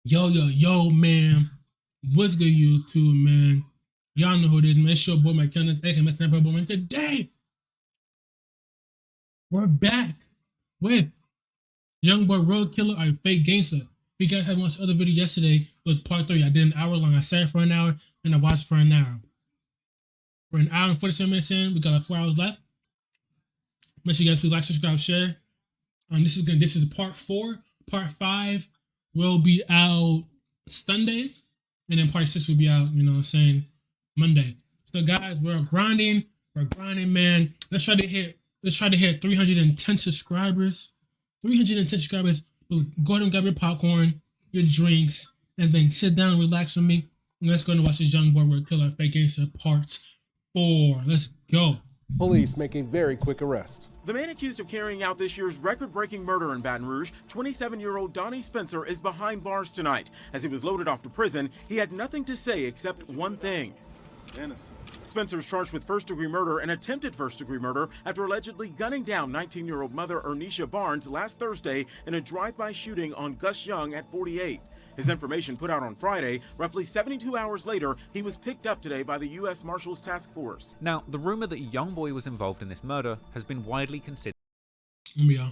Yo, man. What's good, YouTube, man? Y'all know who it is, man. It's your boy, my Candace, aka Mr. Boy, man. Today, we're back with YoungBoy Road Killer or Fake Gangster. If you guys had watched the other video yesterday, it was part 3. I did an hour long. I sat for an hour, and I watched for an hour. We're an hour and 47 minutes in. We got like 4 hours left. Make sure you guys please like, subscribe, share. This is part 4. Part 5 will be out Sunday. And then part 6 will be out, you know what I'm saying, Monday. So guys, we're grinding, man. Let's try to hit 310 subscribers. 310 subscribers. Go ahead and grab your popcorn, your drinks, and then sit down, relax with me. And let's go and watch this YoungBoy Road Killer Fake Gangster Part 4. Let's go. Police make a very quick arrest. The man accused of carrying out this year's record-breaking murder in Baton Rouge, 27-year-old Donnie Spencer, is behind bars tonight. As he was loaded off to prison, he had nothing to say except one thing. Innocent. Spencer's charged with first-degree murder and attempted first-degree murder after allegedly gunning down 19-year-old mother Ernisha Barnes last Thursday in a drive-by shooting on Gus Young at 48th. His information put out on Friday. Roughly 72 hours later, he was picked up today by the U.S. Marshals Task Force. Now, the rumor that YoungBoy was involved in this murder has been widely considered. Yeah.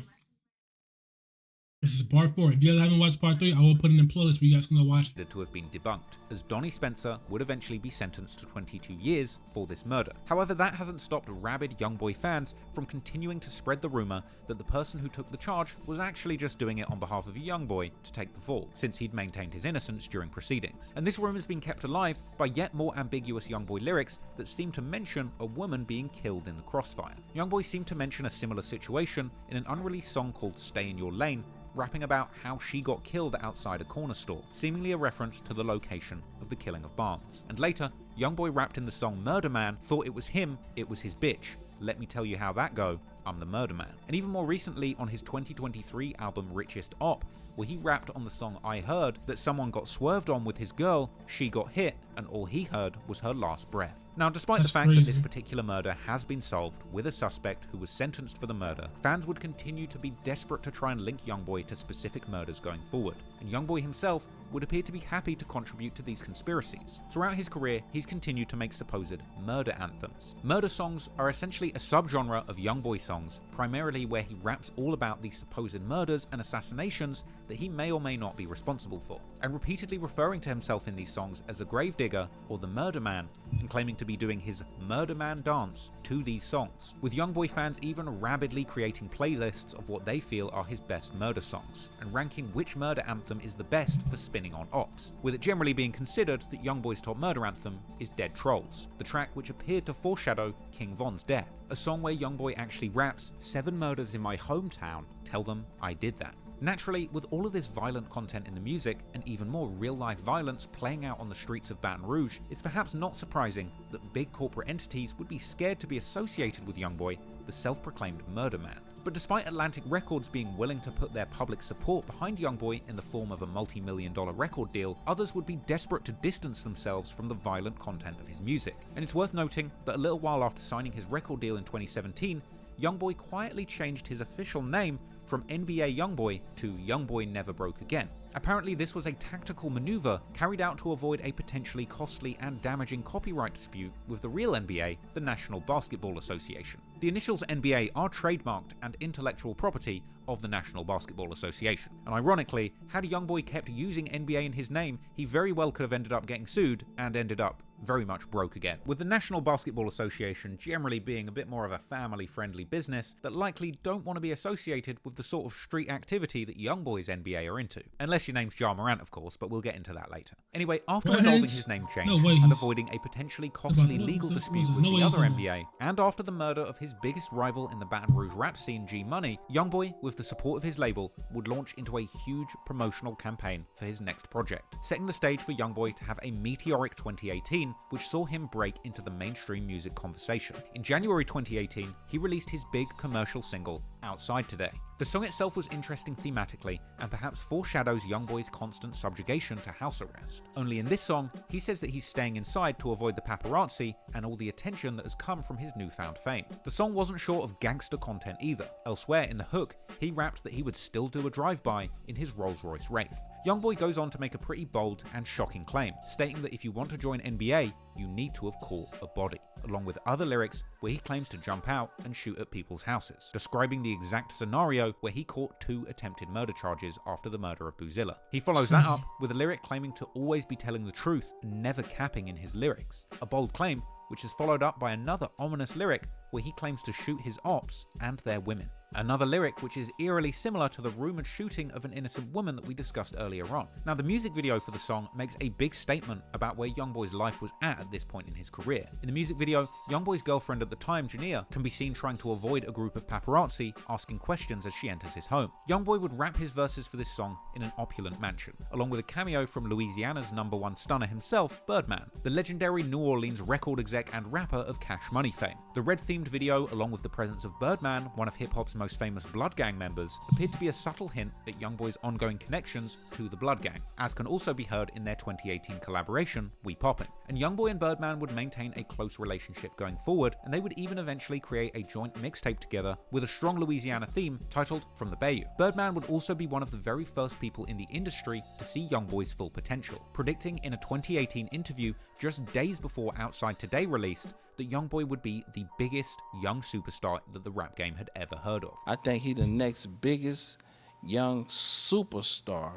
This is part 4. If you guys haven't watched part 3, I will put it in the playlist where you guys can go watch it. To have been debunked, as Donnie Spencer would eventually be sentenced to 22 years for this murder. However, that hasn't stopped rabid YoungBoy fans from continuing to spread the rumor that the person who took the charge was actually just doing it on behalf of YoungBoy to take the fall, since he'd maintained his innocence during proceedings. And this rumor's been kept alive by yet more ambiguous YoungBoy lyrics that seem to mention a woman being killed in the crossfire. YoungBoy seemed to mention a similar situation in an unreleased song called Stay in Your Lane, rapping about how she got killed outside a corner store, seemingly a reference to the location of the killing of Barnes. And later, YoungBoy rapped in the song Murder Man, thought it was him, it was his bitch. Let me tell you how that go, I'm the Murder Man. And even more recently on his 2023 album Richest Op, where he rapped on the song I Heard that someone got swerved on with his girl, she got hit, and all he heard was her last breath. Now, despite the fact that this particular murder has been solved with a suspect who was sentenced for the murder, fans would continue to be desperate to try and link YoungBoy to specific murders going forward, and YoungBoy himself would appear to be happy to contribute to these conspiracies. Throughout his career, he's continued to make supposed murder anthems. Murder songs are essentially a subgenre of YoungBoy songs, primarily where he raps all about these supposed murders and assassinations that he may or may not be responsible for, and repeatedly referring to himself in these songs as a gravedigger or the Murder Man, and claiming to be doing his Murder Man dance to these songs, with YoungBoy fans even rabidly creating playlists of what they feel are his best murder songs, and ranking which murder anthem is the best for spinning on ops, with it generally being considered that YoungBoy's top murder anthem is Dead Trolls, the track which appeared to foreshadow King Von's death, a song where YoungBoy actually raps 7 murders in my hometown, tell them I did that. Naturally, with all of this violent content in the music, and even more real-life violence playing out on the streets of Baton Rouge, it's perhaps not surprising that big corporate entities would be scared to be associated with YoungBoy, the self-proclaimed Murder Man. But despite Atlantic Records being willing to put their public support behind YoungBoy in the form of a multi-million-dollar record deal, others would be desperate to distance themselves from the violent content of his music. And it's worth noting that a little while after signing his record deal in 2017, YoungBoy quietly changed his official name from NBA YoungBoy to YoungBoy Never Broke Again. Apparently, this was a tactical maneuver carried out to avoid a potentially costly and damaging copyright dispute with the real NBA, the National Basketball Association. The initials NBA are trademarked and intellectual property of the National Basketball Association. And ironically, had YoungBoy kept using NBA in his name, he very well could have ended up getting sued and ended up very much broke again. With the National Basketball Association generally being a bit more of a family-friendly business that likely don't want to be associated with the sort of street activity that YoungBoy's NBA are into. Unless your name's Ja Morant, of course, but we'll get into that later. Anyway, after resolving his name change and avoiding a potentially costly legal dispute with the other NBA, and after the murder of his biggest rival in the Baton Rouge rap scene, G Money, YoungBoy, with the support of his label, would launch into a huge promotional campaign for his next project, setting the stage for YoungBoy to have a meteoric 2018, which saw him break into the mainstream music conversation. In January 2018, he released his big commercial single, Outside Today. The song itself was interesting thematically and perhaps foreshadows YoungBoy's constant subjugation to house arrest. Only in this song, he says that he's staying inside to avoid the paparazzi and all the attention that has come from his newfound fame. The song wasn't short of gangster content either. Elsewhere in the hook, he rapped that he would still do a drive-by in his Rolls-Royce Wraith. YoungBoy goes on to make a pretty bold and shocking claim, stating that if you want to join NBA, you need to have caught a body, along with other lyrics where he claims to jump out and shoot at people's houses, describing the exact scenario where he caught 2 attempted murder charges after the murder of Boozilla. He follows that up with a lyric claiming to always be telling the truth and never capping in his lyrics, a bold claim which is followed up by another ominous lyric where he claims to shoot his ops and their women. Another lyric which is eerily similar to the rumoured shooting of an innocent woman that we discussed earlier on. Now, the music video for the song makes a big statement about where YoungBoy's life was at this point in his career. In the music video, YoungBoy's girlfriend at the time, Jania, can be seen trying to avoid a group of paparazzi asking questions as she enters his home. YoungBoy would rap his verses for this song in an opulent mansion, along with a cameo from Louisiana's #1 stunner himself, Birdman, the legendary New Orleans record exec and rapper of Cash Money fame. The red-themed video, along with the presence of Birdman, one of hip-hop's most famous Blood Gang members, appeared to be a subtle hint at YoungBoy's ongoing connections to the Blood Gang, as can also be heard in their 2018 collaboration, We Poppin'. And YoungBoy and Birdman would maintain a close relationship going forward, and they would even eventually create a joint mixtape together with a strong Louisiana theme titled From the Bayou. Birdman would also be one of the very first people in the industry to see YoungBoy's full potential, predicting in a 2018 interview just days before Outside Today released that YoungBoy would be the biggest young superstar that the rap game had ever heard of. I think he the next biggest young superstar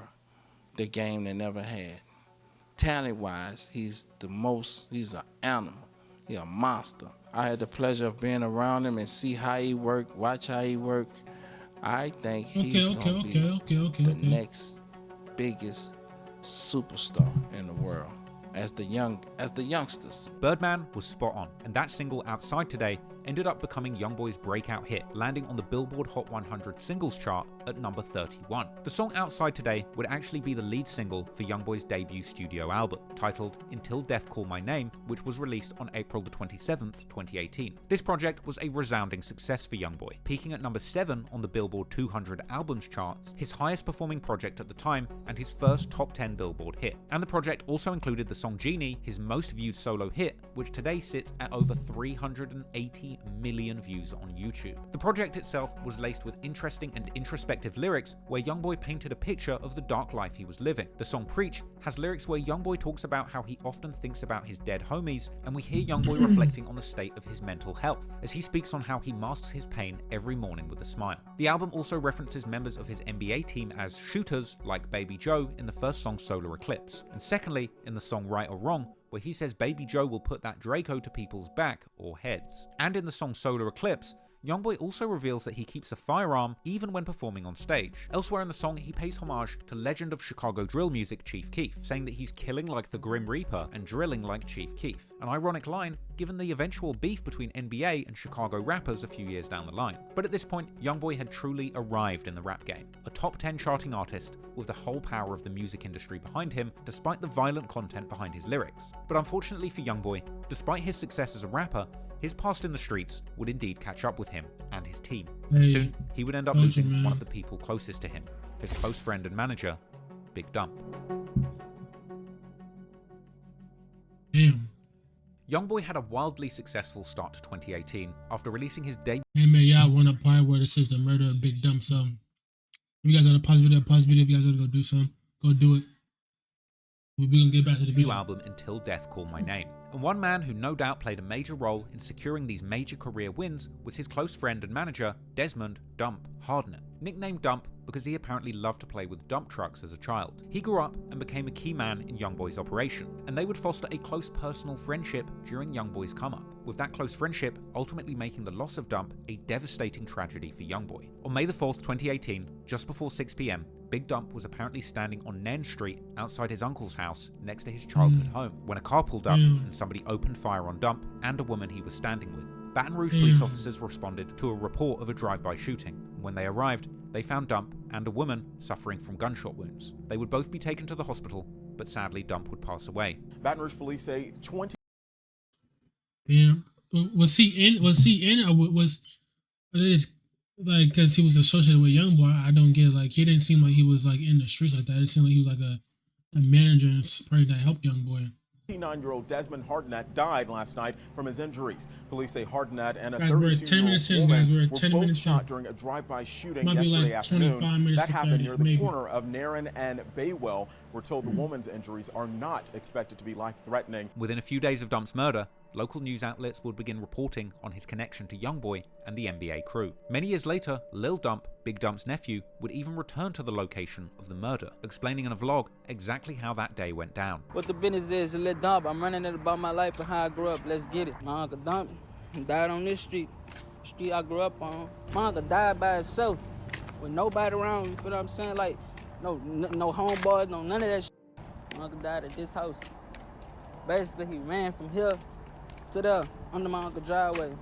the game that never had. Talent-wise, he's an animal. He's a monster. I had the pleasure of being around him and see how he work, watch how he work. I think he's gonna be the next biggest superstar in the world. As the youngsters. Birdman was spot on, and that single Outside Today ended up becoming YoungBoy's breakout hit, landing on the Billboard Hot 100 singles chart at number 31. The song Outside Today would actually be the lead single for YoungBoy's debut studio album, titled Until Death Call My Name, which was released on April the 27th, 2018. This project was a resounding success for YoungBoy, peaking at number 7 on the Billboard 200 albums charts, his highest performing project at the time, and his first top 10 Billboard hit. And the project also included the song Genie, his most viewed solo hit, which today sits at over 380 million views on YouTube. The project itself was laced with interesting and introspective lyrics where YoungBoy painted a picture of the dark life he was living. The song Preach has lyrics where YoungBoy talks about how he often thinks about his dead homies, and we hear YoungBoy reflecting on the state of his mental health as he speaks on how he masks his pain every morning with a smile. The album also references members of his NBA team as shooters like Baby Joe in the first song Solar Eclipse, and secondly in the song Right or Wrong, where he says Baby Joe will put that Draco to people's back or heads. And in the song Solar Eclipse, YoungBoy also reveals that he keeps a firearm even when performing on stage. Elsewhere in the song, he pays homage to legend of Chicago drill music Chief Keef, saying that he's killing like the Grim Reaper and drilling like Chief Keef. An ironic line, given the eventual beef between NBA and Chicago rappers a few years down the line. But at this point, YoungBoy had truly arrived in the rap game, a top 10 charting artist with the whole power of the music industry behind him, despite the violent content behind his lyrics. But unfortunately for YoungBoy, despite his success as a rapper, his past in the streets would indeed catch up with him and his team. And soon, he would end up losing one of the people closest to him, his close friend and manager, Big Dump. Damn. YoungBoy had a wildly successful start to 2018 after releasing his debut. Hey man, y'all want a part where it says the murder of Big Dump, so if you guys want to pause video. If you guys want to go do something, go do it. We're gonna get back to the video. Album Until Death Call My Name. And one man who no doubt played a major role in securing these major career wins was his close friend and manager, Desmond Dump Hardnett. Nicknamed Dump because he apparently loved to play with dump trucks as a child. He grew up and became a key man in YoungBoy's operation, and they would foster a close personal friendship during YoungBoy's come-up, with that close friendship ultimately making the loss of Dump a devastating tragedy for YoungBoy. On May the 4th, 2018, just before 6 p.m, Big Dump was apparently standing on Nairn Street outside his uncle's house next to his childhood home when a car pulled up and somebody opened fire on Dump and a woman he was standing with. Baton Rouge police officers responded to a report of a drive-by shooting. When they arrived, they found Dump and a woman suffering from gunshot wounds. They would both be taken to the hospital, but sadly Dump would pass away. Baton Rouge police say 20. Damn. Was he in or was like, because he was associated with YoungBoy, I don't get, like, he didn't seem like he was, like, in the streets like that. It seemed like he was, like, a manager and person that helped YoungBoy. 29-year-old Desmond Hartnett died last night from his injuries. Police say Hartnett and a Guys, we're 10 minutes 32-year-old in, guys. woman We're were 10 both minutes shot in. during a drive-by shooting Might be yesterday like afternoon. 25 minutes That to happened 30, near the maybe. corner of Narren and Baywell. We're told the woman's injuries are not expected to be life-threatening. Within a few days of Dump's murder, local news outlets would begin reporting on his connection to YoungBoy and the NBA crew. Many years later, Lil Dump, Big Dump's nephew, would even return to the location of the murder, explaining in a vlog exactly how that day went down. What the business is, Lil Dump, I'm running it about my life and how I grew up. Let's get it. My uncle Dump died on this street I grew up on. My uncle died by himself with nobody around, you feel what I'm saying? Like, no homeboys, no none of that shit. My uncle died at this house. Basically, he ran from here to there, under my uncle's driveway.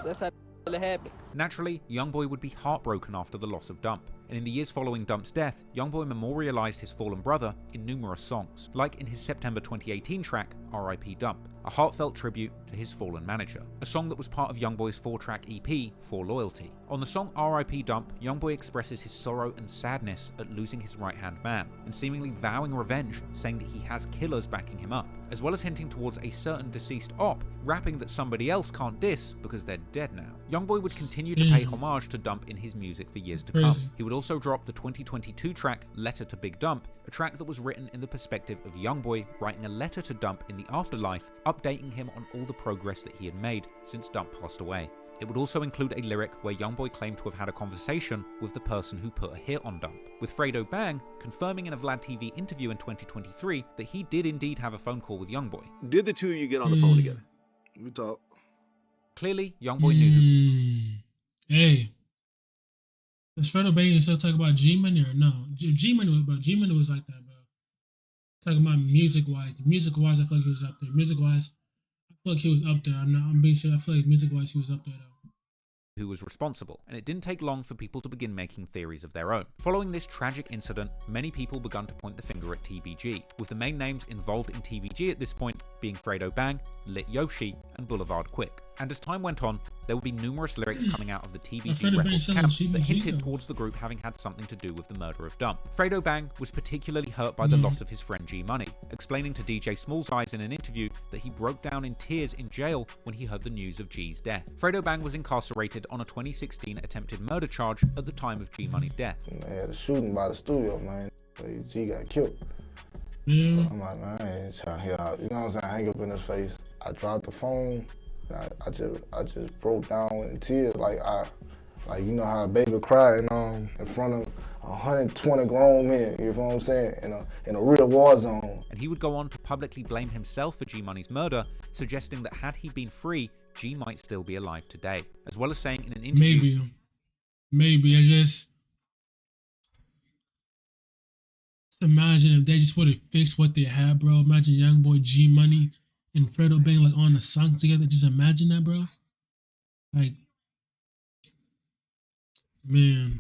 That's how it happened. Naturally, YoungBoy would be heartbroken after the loss of Dump, and in the years following Dump's death, YoungBoy memorialized his fallen brother in numerous songs, like in his September 2018 track, R.I.P. Dump, a heartfelt tribute to his fallen manager, a song that was part of YoungBoy's 4-track EP, For Loyalty. On the song R.I.P. Dump, YoungBoy expresses his sorrow and sadness at losing his right-hand man, and seemingly vowing revenge, saying that he has killers backing him up, as well as hinting towards a certain deceased op, rapping that somebody else can't diss because they're dead now. YoungBoy would continue to pay homage to Dump in his music for years to come. He would also drop the 2022 track Letter to Big Dump, a track that was written in the perspective of YoungBoy writing a letter to Dump in the afterlife, updating him on all the progress that he had made since Dump passed away. It would also include a lyric where YoungBoy claimed to have had a conversation with the person who put a hit on Dump, with Fredo Bang confirming in a Vlad TV interview in 2023 that he did indeed have a phone call with YoungBoy. Did the two of you get on the phone together? We talked. Clearly, YoungBoy knew who. Hey, does Fredo Bang still talk about G Money or no? G Money was like that, bro. Talking about music wise, I feel like he was up there. Music wise, I feel like he was up there. I'm being serious. I feel like music wise, he was up there though. Who was responsible, and it didn't take long for people to begin making theories of their own. Following this tragic incident, many people began to point the finger at TBG, with the main names involved in TBG at this point being Fredo Bang, Lit Yoshi, and Boulevard Quick. And as time went on, there would be numerous lyrics coming out of the TBG records camp that hinted towards the group having had something to do with the murder of Dump. Fredo Bang was particularly hurt by the loss of his friend G Money, explaining to DJ Small's Eyes in an interview that he broke down in tears in jail when he heard the news of G's death. Fredo Bang was incarcerated on a 2016 attempted murder charge at the time of G Money's death. They had a shooting by the studio, man. G got killed. Yeah. So I'm like, man, I ain't trying to hear out. You know what I'm saying? Hang up in his face. I dropped the phone. I just broke down in tears, like you know how a baby cry in front of 120 grown men. You know what I'm saying? In a real war zone. And he would go on to publicly blame himself for G Money's murder, suggesting that had he been free, G might still be alive today, as well as saying in an interview, maybe I just imagine if they just would have fixed what they had, bro. Imagine YoungBoy, G Money, and Fredo Bang like on a song together. Just imagine that, bro. Like, man.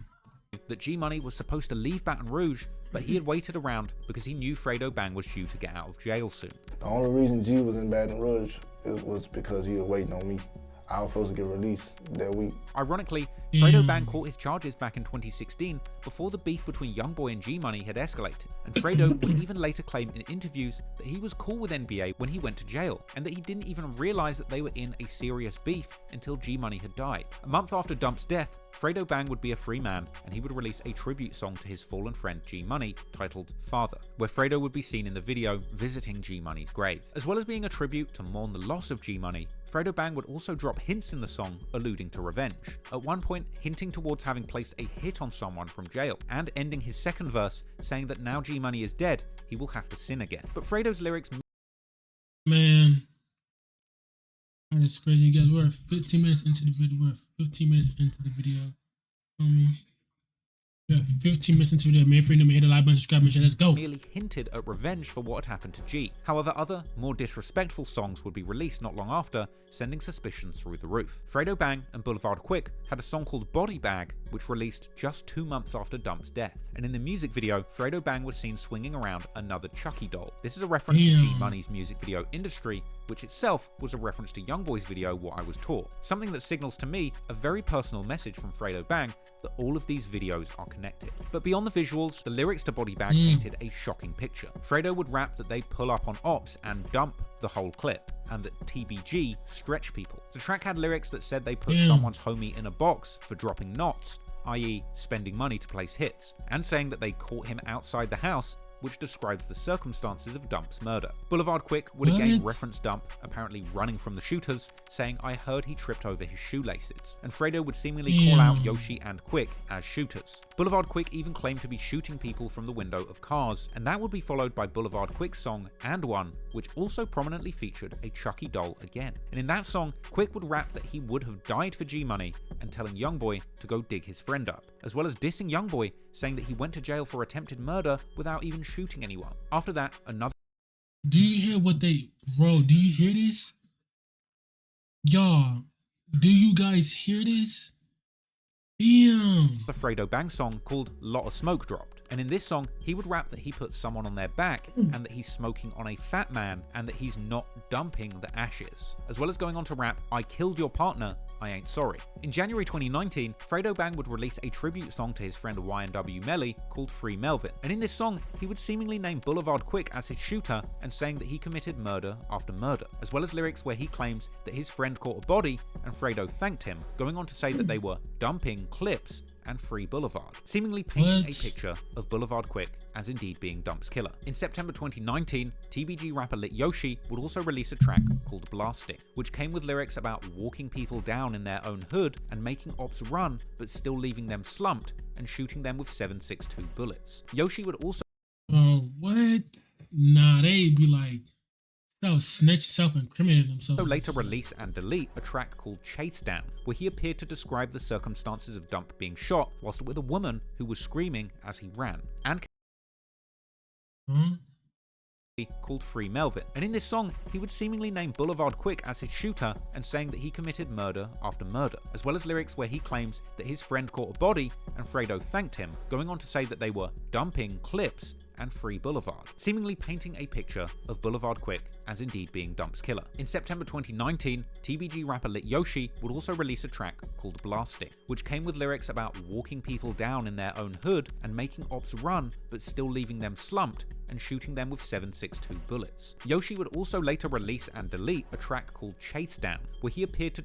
that G Money was supposed to leave Baton Rouge, but he had waited around because he knew Fredo Bang was due to get out of jail soon. The only reason G was in Baton Rouge was because he was waiting on me. I was supposed to get released that week. Ironically, Fredo Bang caught his charges back in 2016 before the beef between YoungBoy and G Money had escalated, and Fredo would even later claim in interviews that he was cool with NBA when he went to jail, and that he didn't even realize that they were in a serious beef until G Money had died. A month after Dump's death, Fredo Bang would be a free man, and he would release a tribute song to his fallen friend G Money titled Father, where Fredo would be seen in the video visiting G Money's grave. As well as being a tribute to mourn the loss of G Money, Fredo Bang would also drop hints in the song alluding to revenge, at one point hinting towards having placed a hit on someone from jail, and ending his second verse saying that now G Money is dead, he will have to sin again. But Fredo's lyrics... Man, that is crazy, guys. We're 15 minutes into the video. Feel me? Yeah, 15 minutes into the main freedom, hit a like button, subscribe, and share. Let's go. merely hinted at revenge for what had happened to G. However, other, more disrespectful songs would be released not long after, sending suspicions through the roof. Fredo Bang and Boulevard Quick had a song called Body Bag, which released just 2 months after Dump's death. And in the music video, Fredo Bang was seen swinging around another Chucky doll. This is a reference to G Money's music video industry, which itself was a reference to YoungBoy's video What I Was Taught. Something that signals to me a very personal message from Fredo Bang that all of these videos are connected. But beyond the visuals, the lyrics to Body Bag painted a shocking picture. Fredo would rap that they pull up on ops and dump the whole clip, and that TBG stretch people. The track had lyrics that said they put someone's homie in a box for dropping knots, i.e. spending money to place hits, and saying that they caught him outside the house, which describes the circumstances of Dump's murder. Boulevard Quick would again reference Dump apparently running from the shooters, saying, "I heard he tripped over his shoelaces," and Fredo would seemingly call out Yoshi and Quick as shooters. Boulevard Quick even claimed to be shooting people from the window of cars, and that would be followed by Boulevard Quick's song And One, which also prominently featured a Chucky doll again. And in that song, Quick would rap that he would have died for G Money and telling YoungBoy to go dig his friend up, as well as dissing YoungBoy, saying that he went to jail for attempted murder without even shooting anyone. After that, another Do you hear what they... Bro, do you hear this? Y'all, do you guys hear this? Damn. Fredo Bang song called Lot of Smoke dropped. And in this song, he would rap that he put someone on their back and that he's smoking on a fat man and that he's not dumping the ashes, as well as going on to rap, "I killed your partner, I ain't sorry." In January 2019, Fredo Bang would release a tribute song to his friend YNW Melly called Free Melvin. And in this song, he would seemingly name Boulevard Quick as his shooter and saying that he committed murder after murder, as well as lyrics where he claims that his friend caught a body and Fredo thanked him, going on to say that they were dumping clips and Free Boulevard, seemingly painting a picture of Boulevard Quick as indeed being Dump's killer. In September 2019, TBG rapper Lit Yoshi would also release a track called Blasting, which came with lyrics about walking people down in their own hood and making ops run, but still leaving them slumped and shooting them with 7.62 bullets. Yoshi would also What? Nah, they be like, snitch, self-incriminate themselves. so later release and delete a track called Chase Down, where he appeared to describe the circumstances of Dump being shot whilst with a woman who was screaming as he ran, and called Free Melvin. And in this song, he would seemingly name Boulevard Quick as his shooter and saying that he committed murder after murder, as well as lyrics where he claims that his friend caught a body and Fredo thanked him, going on to say that they were dumping clips and Free Boulevard, seemingly painting a picture of Boulevard Quick as indeed being Dump's killer. In September 2019, TBG rapper Lit Yoshi would also release a track called Blasting, which came with lyrics about walking people down in their own hood and making ops run, but still leaving them slumped and shooting them with 7.62 bullets. Yoshi would also later release and delete a track called Chase Down, where he appeared to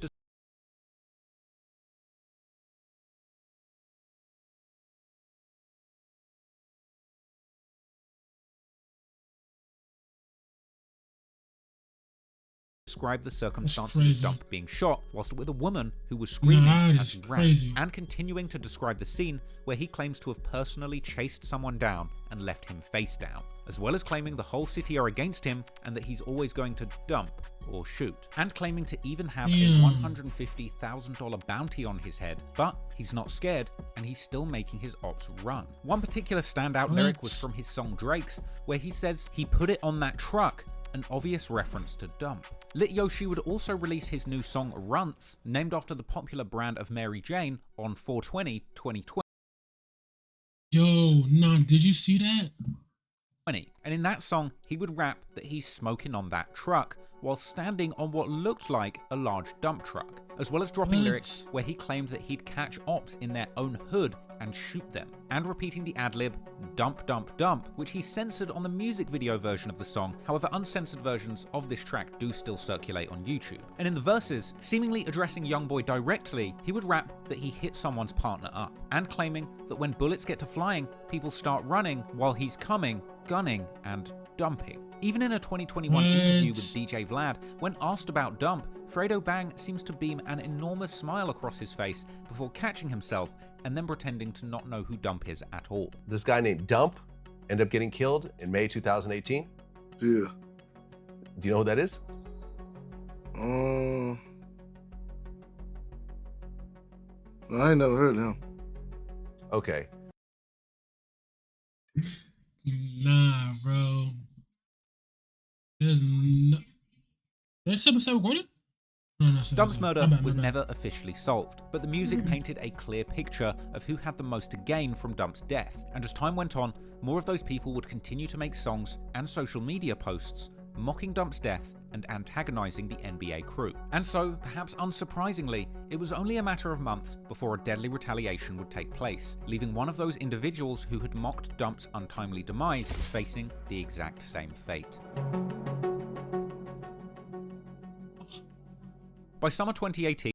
describe the circumstances of Dump being shot whilst with a woman who was screaming as he ran, and continuing to describe the scene where he claims to have personally chased someone down and left him face down, as well as claiming the whole city are against him and that he's always going to dump or shoot, and claiming to even have a $150,000 bounty on his head, but he's not scared and he's still making his ops run. One particular standout lyric was from his song Drake's, where he says he put it on that truck, an obvious reference to Dump. Lit Yoshi would also release his new song Runts, named after the popular brand of Mary Jane, on 4/20/2020. Yo, nah, did you see that? And in that song, he would rap that he's smoking on that truck while standing on what looked like a large dump truck, as well as dropping lyrics where he claimed that he'd catch ops in their own hood and shoot them, and repeating the ad-lib dump dump dump, which he censored on the music video version of the song. However, uncensored versions of this track do still circulate on YouTube. And in the verses, seemingly addressing YoungBoy directly, he would rap that he hit someone's partner up, and claiming that when bullets get to flying, people start running while he's coming, gunning, and dumping. Even in a 2021 interview with DJ Vlad, when asked about Dump, Fredo Bang seems to beam an enormous smile across his face before catching himself and then pretending to not know who Dump is at all. This guy named Dump ended up getting killed in May 2018. Yeah. Do you know who that is? I ain't never heard of him. Okay. Nah, bro. There's no. That's episode recorded? No, Dump's murder my was bad. never officially solved, but the music painted a clear picture of who had the most to gain from Dump's death. And as time went on, more of those people would continue to make songs and social media posts mocking Dump's death and antagonizing the NBA crew. And so, perhaps unsurprisingly, it was only a matter of months before a deadly retaliation would take place, leaving one of those individuals who had mocked Dump's untimely demise facing the exact same fate. By summer 2018,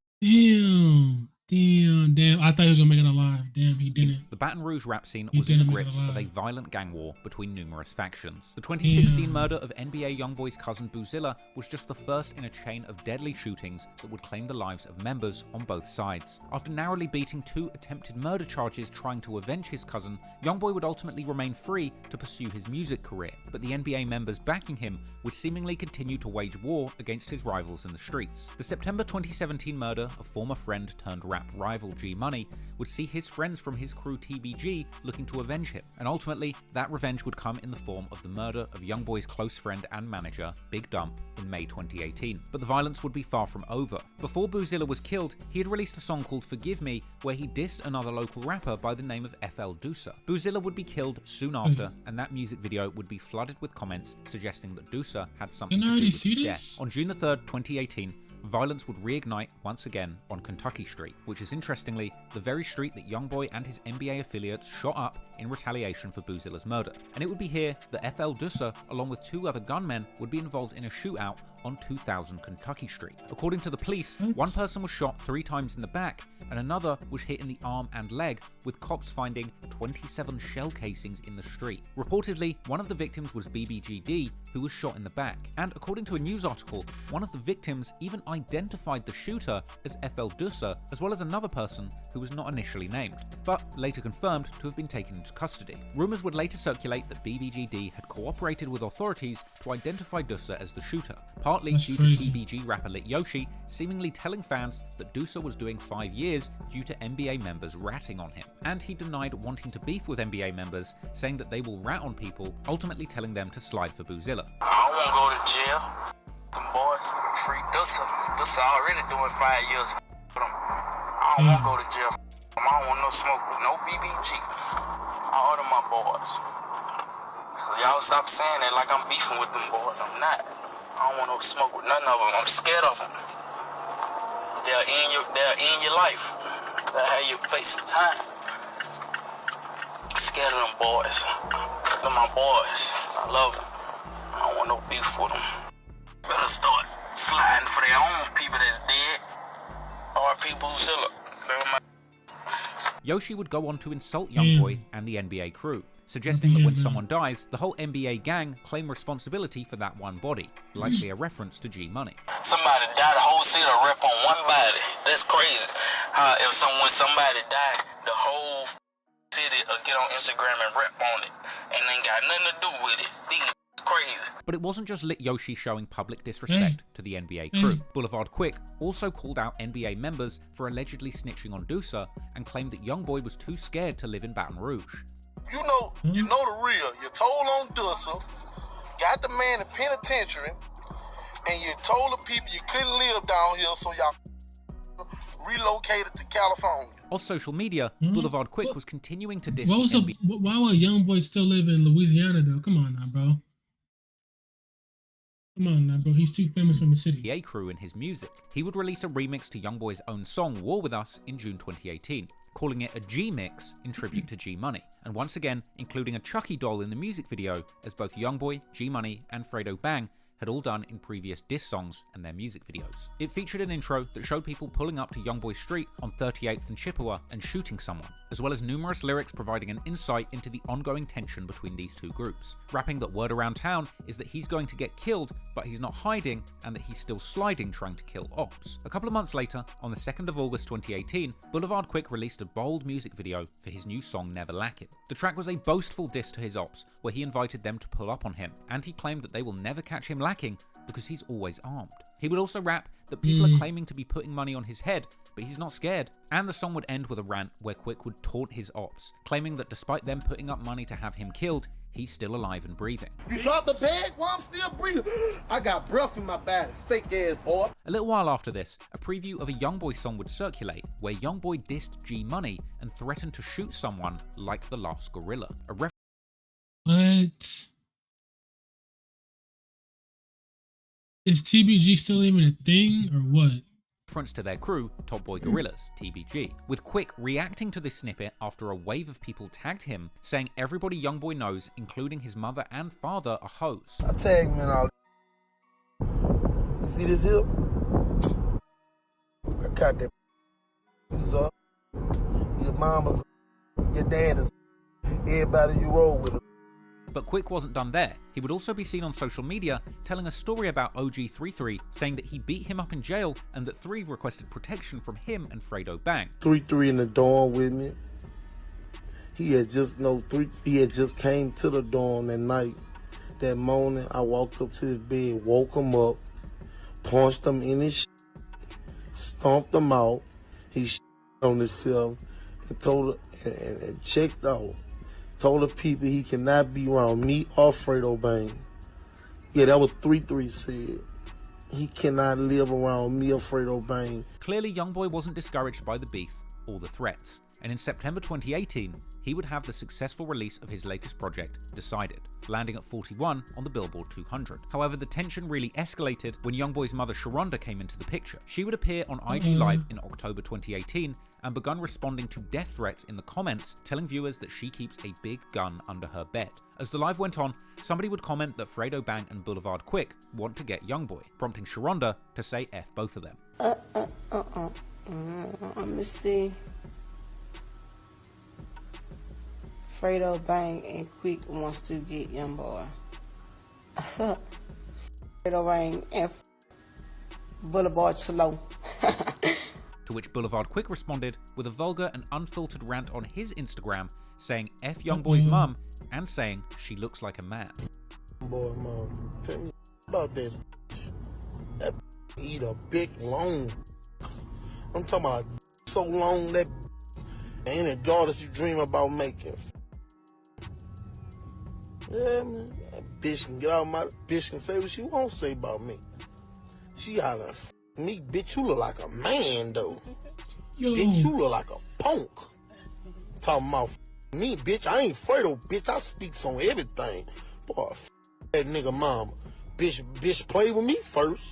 Damn. I thought he was gonna make it alive. Damn, he didn't. the Baton Rouge rap scene was in the grips of a violent gang war between numerous factions. The 2016 murder of NBA YoungBoy's cousin Boozilla was just the first in a chain of deadly shootings that would claim the lives of members on both sides. After narrowly beating 2 attempted murder charges trying to avenge his cousin, YoungBoy would ultimately remain free to pursue his music career, but the NBA members backing him would seemingly continue to wage war against his rivals in the streets. The September 2017 murder of former friend turned rap rival G Money would see his friends from his crew TBG looking to avenge him, and ultimately that revenge would come in the form of the murder of YoungBoy's close friend and manager Big Dump in May 2018. But the violence would be far from over. Before Boozilla was killed, he had released a song called Forgive Me where he dissed another local rapper by the name of FL Doosa. Boozilla would be killed soon after, and that music video would be flooded with comments suggesting that Doosa had something to do with his death. On June 3rd, 2018, violence would reignite once again on Kentucky Street, which is interestingly the very street that YoungBoy and his NBA affiliates shot up in retaliation for Boozilla's murder. And it would be here that FL Doosa, along with 2 other gunmen, would be involved in a shootout on 2000 Kentucky Street. According to the police, one person was shot 3 times in the back, and another was hit in the arm and leg, with cops finding 27 shell casings in the street. Reportedly, one of the victims was BBGD, who was shot in the back. And according to a news article, one of the victims even identified the shooter as FL Doosa, as well as another person who was not initially named, but later confirmed to have been taken into custody. Rumors would later circulate that BBGD had cooperated with authorities to identify Doosa as the shooter, partly due to TBG rapper Lit Yoshi seemingly telling fans that Doosa was doing 5 years due to NBA members ratting on him. And he denied wanting to beef with NBA members, saying that they will rat on people, ultimately telling them to slide for Boozilla. I don't want to go to jail. Some boys free Doosa. Doosa already doing 5 years for them. I don't want to go to jail. I don't want no smoke with no BBG. All of my boys. So y'all stop saying that like I'm beefing with them boys. I'm not. I don't want no smoke with none of them. I'm scared of them. They'll end your life. They'll have you face the time. I'm scared of them boys. They're my boys. I love them. I don't want no beef with them. Better start sliding for their own people that's dead. RP Boozilla. Yoshi would go on to insult YoungBoy and the NBA crew, suggesting that when someone dies, the whole NBA gang claim responsibility for that one body, likely a reference to G Money. Somebody died, the whole city will rep on one body. That's crazy. If somebody died, the whole city will get on Instagram and rep on it, and ain't got nothing to do with it. These crazy. But it wasn't just Lit Yoshi showing public disrespect to the NBA crew. Boulevard Quick also called out NBA members for allegedly snitching on Doosa and claimed that YoungBoy was too scared to live in Baton Rouge. You know the real. You told on Doosa, got the man in penitentiary, and you told the people you couldn't live down here, so y'all relocated to California. On social media, Boulevard Quick was continuing to diss why would YoungBoy still live in Louisiana though? Come on now, bro. Come on now, bro. He's too famous from the city. NBA crew in his music. He would release a remix to YoungBoy's own song War With Us in June 2018, calling it a G-Mix in tribute to G Money, and once again including a Chucky doll in the music video, as both YoungBoy, G Money, and Fredo Bang had all done in previous diss songs and their music videos. It featured an intro that showed people pulling up to YoungBoy Street on 38th and Chippewa and shooting someone, as well as numerous lyrics providing an insight into the ongoing tension between these two groups, rapping that word around town is that he's going to get killed, but he's not hiding, and that he's still sliding trying to kill ops. A couple of months later, on the 2nd of August 2018, Boulevard Quick released a bold music video for his new song Never Lack It. The track was a boastful diss to his ops, where he invited them to pull up on him, and he claimed that they will never catch him lacking because he's always armed. He would also rap that people are claiming to be putting money on his head, but he's not scared. And the song would end with a rant where Quick would taunt his ops, claiming that despite them putting up money to have him killed, he's still alive and breathing. You dropped the bag while I'm still breathing. I got breath in my body, fake ass boy. A little while after this, a preview of a YoungBoy song would circulate, where YoungBoy dissed G Money and threatened to shoot someone like the last gorilla. What? Is TBG still even a thing or what? Reference to their crew, Top Boy Gorillas, TBG, with Quick reacting to this snippet after a wave of people tagged him, saying everybody YoungBoy knows, including his mother and father, are hoes. I tagged him in all. You see this hip? I cut that up. Your mama's, your dad is, everybody you roll with. But Quick wasn't done there. He would also be seen on social media telling a story about OG33, saying that he beat him up in jail and that 3 requested protection from him and Fredo Bang. 3-3 in the dorm with me. He had just came to the dorm that night. That morning, I walked up to his bed, woke him up, punched him in his stomped him out. He on himself and told and checked out. Told the people he cannot be around me or Fredo Bang. Yeah, that was 3-3 said. He cannot live around me or Fredo Bang. Clearly, YoungBoy wasn't discouraged by the beef or the threats, and in September 2018, he would have the successful release of his latest project, Decided, landing at 41 on the Billboard 200. However, the tension really escalated when YoungBoy's mother Sharonda came into the picture. She would appear on IG Live in October 2018 and begun responding to death threats in the comments, telling viewers that she keeps a big gun under her bed. As the live went on, somebody would comment that Fredo Bang and Boulevard Quick want to get YoungBoy, prompting Sharonda to say F both of them. Let me see. Fredo Bang and Quick wants to get YoungBoy. Fredo Bang and Boulevard Slow. To which Boulevard Quick responded with a vulgar and unfiltered rant on his Instagram, saying F YoungBoy's mum and saying she looks like a man. Boy, mom, tell me about that. That eat a big long. I'm talking about so long that ain't a daughters you dream about making. Yeah, man. That bitch can get out my bitch can say what she wants to say about me. She hollering, me, bitch, you look like a man though. Yo. Bitch, you look like a punk. Talking about me, bitch, I ain't Fredo, bitch. I speaks on everything. Boy, that nigga mama. Bitch, play with me first.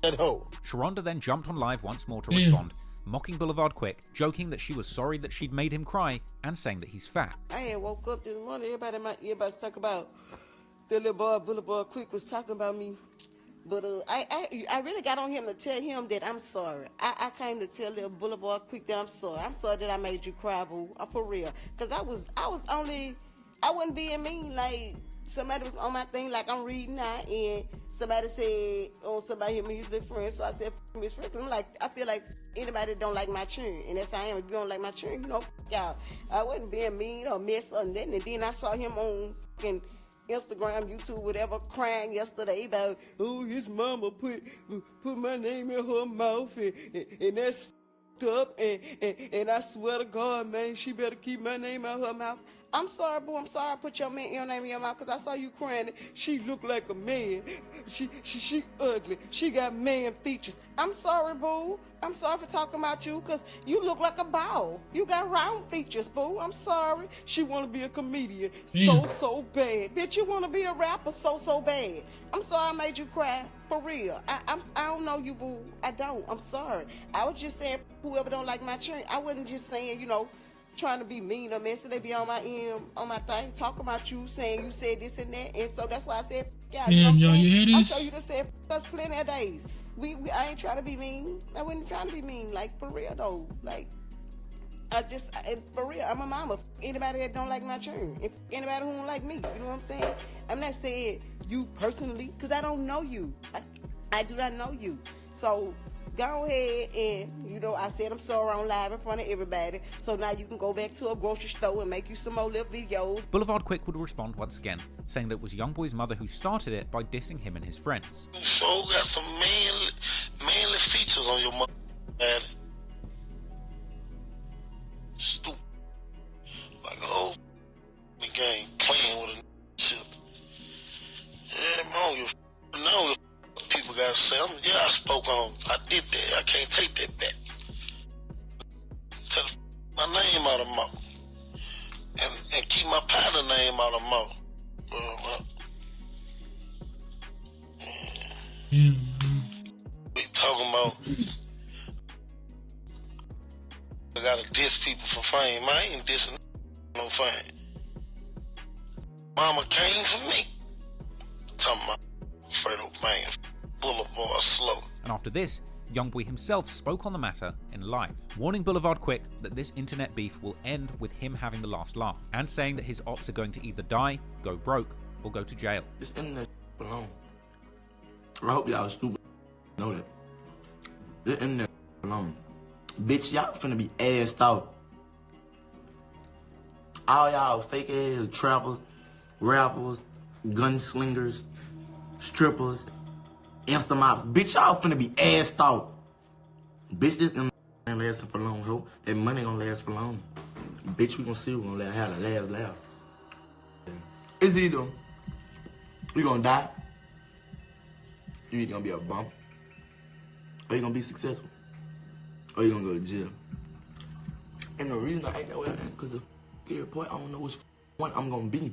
That hoe. Sharonda then jumped on live once more to respond, mocking Boulevard Quick, joking that she was sorry that she'd made him cry, and saying that he's fat. I had woke up this morning, everybody in my earbuds talking about the little boy, Boulevard Quick was talking about me. But I really got on him to tell him that I'm sorry. I came to tell little Boulevard Quick that I'm sorry. I'm sorry that I made you cry, boo. I'm for real. Because I wasn't being mean. Like, somebody was on my thing, like I'm reading now, and somebody said, somebody hit me, he's their friend. So I said, his friend. Because I'm like, I feel like anybody that don't like my children, and that's how I am. If you don't like my children, you know, y'all. I wasn't being mean or mess or nothing. And then I saw him on fucking Instagram, YouTube, whatever, crying yesterday about, oh, his mama put my name in her mouth, and that's up, and I swear to God, man, she better keep my name out her mouth. I'm sorry, boo. I'm sorry I put your name in your mouth, because I saw you crying. She looked like a man. She ugly. She got man features. I'm sorry, boo. I'm sorry for talking about you, because you look like a ball. You got round features, boo. I'm sorry. She want to be a comedian so bad. Bitch, you want to be a rapper so bad. I'm sorry I made you cry. For real. I don't know you, boo. I don't. I'm sorry. I was just saying, whoever don't like my children, I wasn't just saying, you know, trying to be mean or messy. They be on my thing, talking about you, saying you said this and that, and so that's why I said, yeah, damn, y'all, you hear I'm this? sure you just said us plenty of days. I ain't trying to be mean. I wasn't trying to be mean, like, for real though. Like, for real, I'm a mama. Anybody that don't like my children, if anybody who don't like me, you know what I'm saying? I'm not saying you personally, because I don't know you. I do not know you. So go ahead and, you know, I said I'm sorry on live in front of everybody. So now you can go back to a grocery store and make you some more little videos. Boulevard Quick would respond once again, saying that it was YoungBoy's mother who started it by dissing him and his friends. You sure got some manly features on your mother, man. Stupid. Like a whole game playing with a shit. Yeah, man, I don't know what people gotta say. Yeah, I spoke on. I did that. I can't take that back. Tell my name out of mouth. And keep my partner name out of mouth. Yeah, we talking about I gotta diss people for fame. I ain't dissing no fame. Mama came for me. Talking about Fredo Bang, Boulevard slow. And after this, YoungBoy himself spoke on the matter in live, warning Boulevard Quick that this internet beef will end with him having the last laugh, and saying that his ops are going to either die, go broke, or go to jail. This internet alone. I hope y'all stupid know that. This internet alone. Bitch, y'all finna be assed out. All y'all fake ass trappers, rappers, gunslingers, strippers, Instamops. Bitch, y'all finna be assed out. Bitch, this ain't lasting for long, ho. That money gonna last for long. Bitch, we gonna see who gonna have the last laugh. It's either you gonna die, you either gonna be a bum, or you gonna be successful, or you gonna go to jail. And the reason I ain't that way is because at a point I don't know which one I'm gonna be.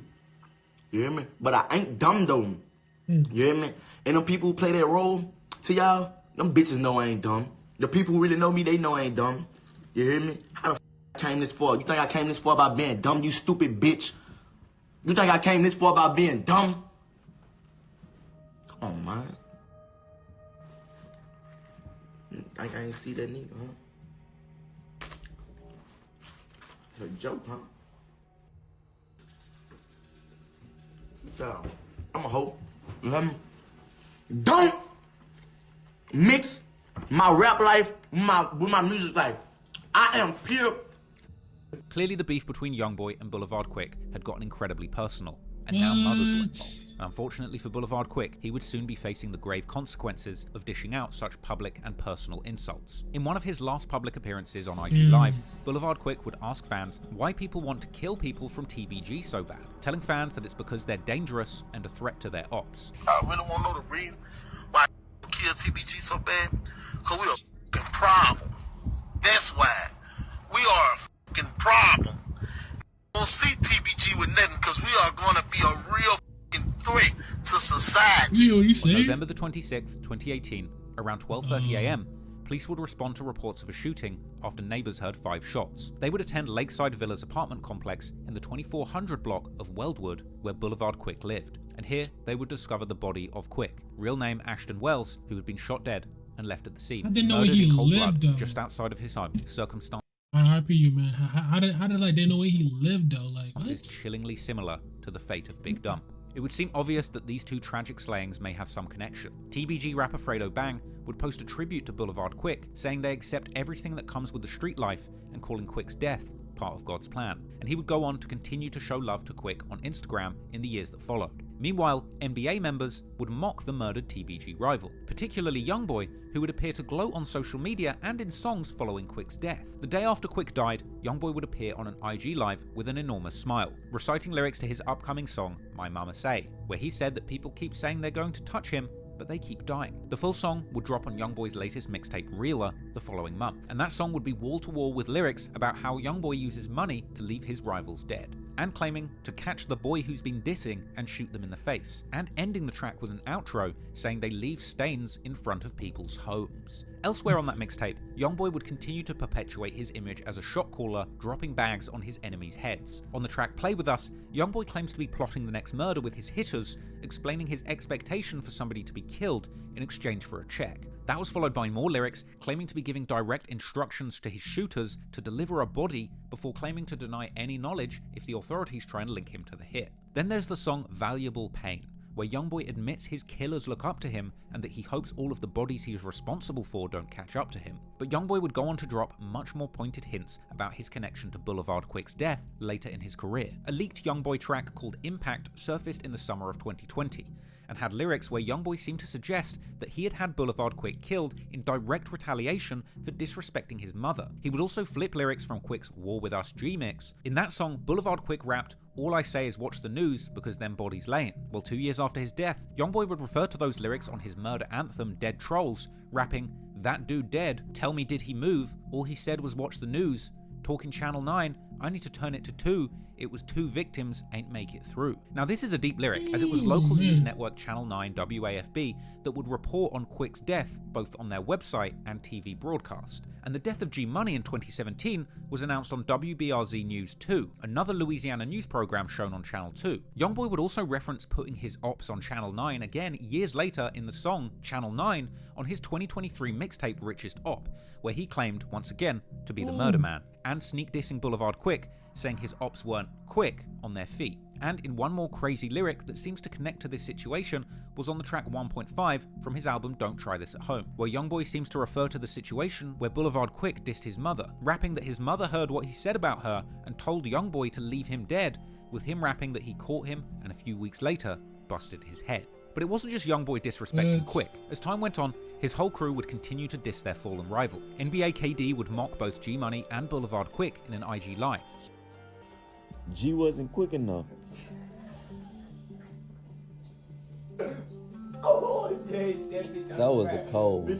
You hear me? But I ain't dumb though. You hear me? And them people who play that role to y'all, them bitches know I ain't dumb. The people who really know me, they know I ain't dumb. You hear me? How the I came this far? You think I came this far by being dumb, you stupid bitch? You think I came this far by being dumb? Come on, man. You think I ain't see that nigga, huh? It's a joke, huh? So, I'm a hoe. You hear me? Don't mix my rap life with my music life. I am pure. Clearly the beef between YoungBoy and Boulevard Quick had gotten incredibly personal, and now mothers were involved. And unfortunately for Boulevard Quick, he would soon be facing the grave consequences of dishing out such public and personal insults. In one of his last public appearances on IG Live, Boulevard Quick would ask fans why people want to kill people from TBG so bad, telling fans that it's because they're dangerous and a threat to their ops. I really want to know the reason why kill TBG so bad. Because we are a fucking problem. That's why. We are a fucking problem. We don't see TBG with nothing because we are going to be a real fucking threat to society. On November the 26th, 2018, around 12:30 a.m., police would respond to reports of a shooting after neighbors heard 5 shots. They would attend Lakeside Villas apartment complex in the 2400 block of Weldwood, where Boulevard Quick lived. And here, they would discover the body of Quick, real name Ashton Wells, who had been shot dead and left at the scene. I didn't know murdered he in cold lived, blood though. just outside of his home. Circumstance RIP, man. How did like they know where he lived though? Like what? is chillingly similar to the fate of Big Dumb. It would seem obvious that these two tragic slayings may have some connection. TBG rapper Fredo Bang would post a tribute to Boulevard Quick, saying they accept everything that comes with the street life and calling Quick's death part of God's plan. And he would go on to continue to show love to Quick on Instagram in the years that followed. Meanwhile, NBA members would mock the murdered TBG rival, particularly YoungBoy, who would appear to gloat on social media and in songs following Quick's death. The day after Quick died, YoungBoy would appear on an IG Live with an enormous smile, reciting lyrics to his upcoming song, My Mama Say, where he said that people keep saying they're going to touch him, but they keep dying. The full song would drop on YoungBoy's latest mixtape, Reeler, the following month, and that song would be wall-to-wall with lyrics about how YoungBoy uses money to leave his rivals dead, and claiming to catch the boy who's been dissing and shoot them in the face, and ending the track with an outro saying they leave stains in front of people's homes. Elsewhere on that mixtape, YoungBoy would continue to perpetuate his image as a shot caller, dropping bags on his enemies' heads. On the track Play With Us, YoungBoy claims to be plotting the next murder with his hitters, explaining his expectation for somebody to be killed in exchange for a check. That was followed by more lyrics claiming to be giving direct instructions to his shooters to deliver a body before claiming to deny any knowledge if the authorities try and link him to the hit. Then there's the song Valuable Pain, where YoungBoy admits his killers look up to him and that he hopes all of the bodies he's responsible for don't catch up to him. But YoungBoy would go on to drop much more pointed hints about his connection to Boulevard Quick's death later in his career. A leaked YoungBoy track called Impact surfaced in the summer of 2020, and had lyrics where YoungBoy seemed to suggest that he had had Boulevard Quick killed in direct retaliation for disrespecting his mother. He would also flip lyrics from Quick's War With Us G-Mix. In that song, Boulevard Quick rapped, "All I say is watch the news because them bodies layin'." Well, 2 years after his death, YoungBoy would refer to those lyrics on his murder anthem Dead Trolls, rapping, "That dude dead, tell me did he move, all he said was watch the news, talking Channel 9, I need to turn it to 2, it was 2 victims, ain't make it through." Now this is a deep lyric, as it was local news network Channel 9 WAFB that would report on Quick's death both on their website and TV broadcast. And the death of G Money in 2017 was announced on WBRZ News 2, another Louisiana news program shown on Channel 2. YoungBoy would also reference putting his ops on Channel 9 again years later in the song Channel 9 on his 2023 mixtape Richest Op, where he claimed once again to be the murder man, and sneak dissing Boulevard Quick, saying his ops weren't quick on their feet. And in one more crazy lyric that seems to connect to this situation was on the track 1.5 from his album Don't Try This at Home, where YoungBoy seems to refer to the situation where Boulevard Quick dissed his mother, rapping that his mother heard what he said about her and told YoungBoy to leave him dead, with him rapping that he caught him and a few weeks later busted his head. But it wasn't just YoungBoy disrespecting Quick. As time went on, his whole crew would continue to diss their fallen rival. NBA KD would mock both G Money and Boulevard Quick in an IG Live. G wasn't quick enough. That was a cold.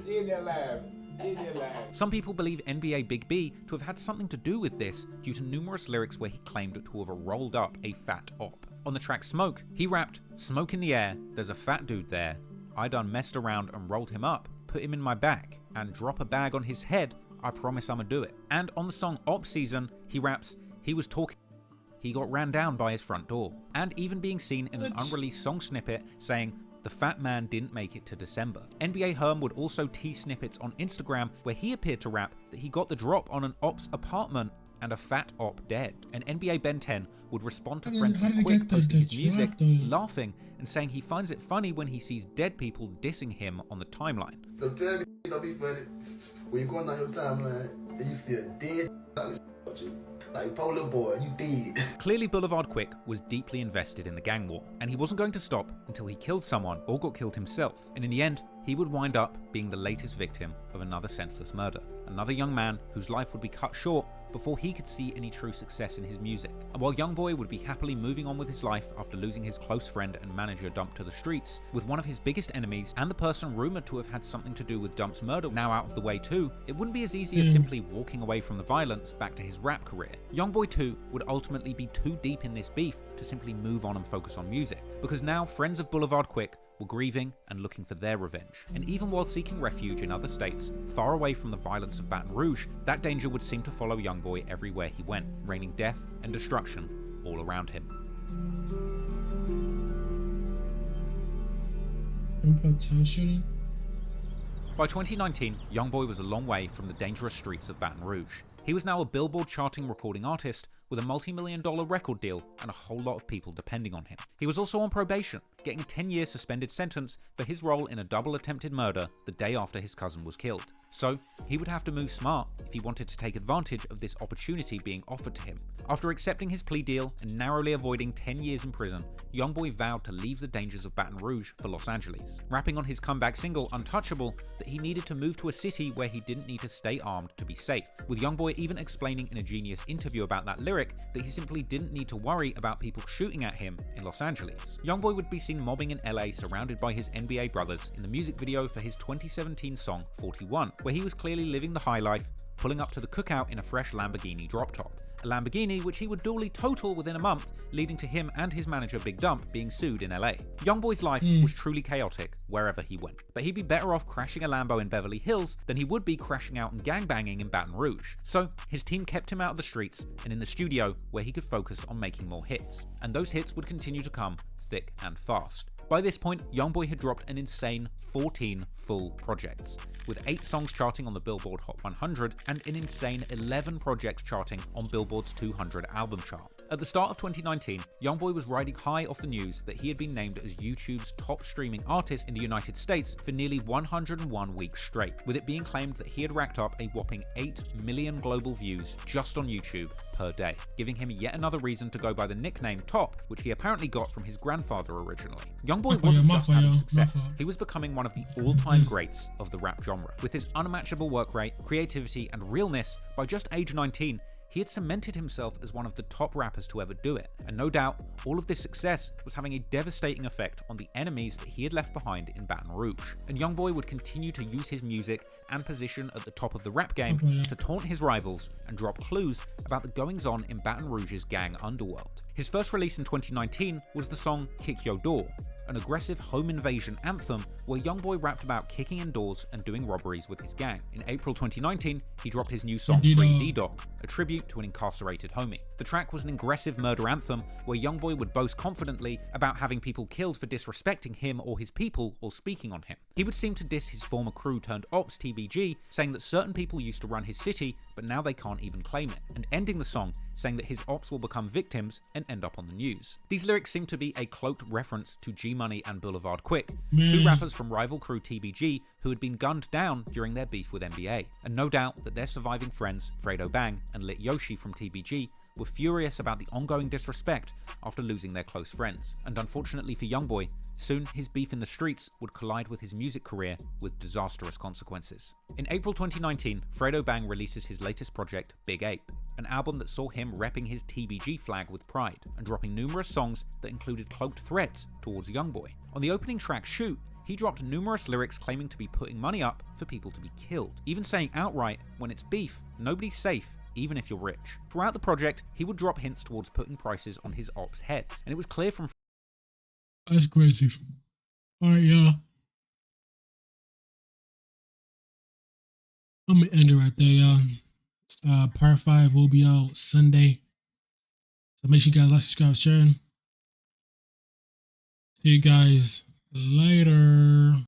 Some people believe NBA Big B to have had something to do with this due to numerous lyrics where he claimed to have rolled up a fat op. On the track Smoke, he rapped, "Smoke in the air, there's a fat dude there. I done messed around and rolled him up, put him in my back, and drop a bag on his head, I promise I'ma do it." And on the song Op Season, he raps, "He was talking, he got ran down by his front door." And even being seen in an unreleased song snippet saying, "The fat man didn't make it to December." NBA Herm would also tease snippets on Instagram where he appeared to rap that he got the drop on an op's apartment and a fat op dead. And NBA Ben 10 would respond to friends of Quick posting his music, laughing and saying he finds it funny when he sees dead people dissing him on the timeline. So tell me, don't be funny. When you going down your timeline and you see a dead like Polar Boy, you dead. Clearly Boulevard Quick was deeply invested in the gang war, and he wasn't going to stop until he killed someone or got killed himself. And in the end, he would wind up being the latest victim of another senseless murder. Another young man whose life would be cut short before he could see any true success in his music. And while YoungBoy would be happily moving on with his life after losing his close friend and manager dumped to the streets, with one of his biggest enemies and the person rumoured to have had something to do with Dump's murder now out of the way too, it wouldn't be as easy as simply walking away from the violence back to his rap career. YoungBoy too would ultimately be too deep in this beef to simply move on and focus on music, because now friends of Boulevard Quick were grieving and looking for their revenge. And even while seeking refuge in other states, far away from the violence of Baton Rouge, that danger would seem to follow YoungBoy everywhere he went, raining death and destruction all around him. Shooting. By 2019, YoungBoy was a long way from the dangerous streets of Baton Rouge. He was now a Billboard charting recording artist with a multi-million-dollar record deal and a whole lot of people depending on him. He was also on probation, getting a 10-year suspended sentence for his role in a double attempted murder the day after his cousin was killed. So, he would have to move smart if he wanted to take advantage of this opportunity being offered to him. After accepting his plea deal and narrowly avoiding 10 years in prison, YoungBoy vowed to leave the dangers of Baton Rouge for Los Angeles, rapping on his comeback single Untouchable that he needed to move to a city where he didn't need to stay armed to be safe, with YoungBoy even explaining in a Genius interview about that lyric that he simply didn't need to worry about people shooting at him in Los Angeles. YoungBoy would be seen mobbing in LA surrounded by his NBA brothers in the music video for his 2017 song 41, where he was clearly living the high life, pulling up to the cookout in a fresh Lamborghini drop top. A Lamborghini which he would duly total within a month, leading to him and his manager Big Dump being sued in LA. YoungBoy's life was truly chaotic wherever he went, but he'd be better off crashing a Lambo in Beverly Hills than he would be crashing out and gangbanging in Baton Rouge. So his team kept him out of the streets and in the studio where he could focus on making more hits. And those hits would continue to come thick and fast. By this point, YoungBoy had dropped an insane 14 full projects, with 8 songs charting on the Billboard Hot 100 and an insane 11 projects charting on Billboard's 200 album chart. At the start of 2019, YoungBoy was riding high off the news that he had been named as YouTube's top streaming artist in the United States for nearly 101 weeks straight, with it being claimed that he had racked up a whopping 8 million global views just on YouTube per day, giving him yet another reason to go by the nickname Top, which he apparently got from his grandfather originally. YoungBoy wasn't just having success, he was becoming one of the all-time greats of the rap genre. With his unmatchable work rate, creativity, and realness, by just age 19, he had cemented himself as one of the top rappers to ever do it, and no doubt, all of this success was having a devastating effect on the enemies that he had left behind in Baton Rouge. And YoungBoy would continue to use his music and position at the top of the rap game to taunt his rivals and drop clues about the goings-on in Baton Rouge's gang underworld. His first release in 2019 was the song Kick Yo Door, an aggressive home invasion anthem where YoungBoy rapped about kicking in doors and doing robberies with his gang. In April 2019, he dropped his new song Free D-Dog, a tribute to an incarcerated homie. The track was an aggressive murder anthem where YoungBoy would boast confidently about having people killed for disrespecting him or his people or speaking on him. He would seem to diss his former crew turned ops TBG, saying that certain people used to run his city but now they can't even claim it, and ending the song saying that his ops will become victims and end up on the news. These lyrics seem to be a cloaked reference to G-Money and Boulevard Quick, two rappers from rival crew TBG who had been gunned down during their beef with NBA, and no doubt that their surviving friends, Fredo Bang and Lit Yoshi from TBG, were furious about the ongoing disrespect after losing their close friends. And unfortunately for YoungBoy, soon his beef in the streets would collide with his music career with disastrous consequences. In April 2019, Fredo Bang releases his latest project, Big Ape, an album that saw him repping his TBG flag with pride and dropping numerous songs that included cloaked threats towards YoungBoy. On the opening track, Shoot, he dropped numerous lyrics claiming to be putting money up for people to be killed, even saying outright, when it's beef, nobody's safe, even if you're rich. Throughout the project, he would drop hints towards putting prices on his ops' heads, and it was clear from... That's crazy. Alright, y'all. I'm gonna end it right there, y'all. Part 5 will be out Sunday. So make sure you guys like, subscribe, share. See you guys later.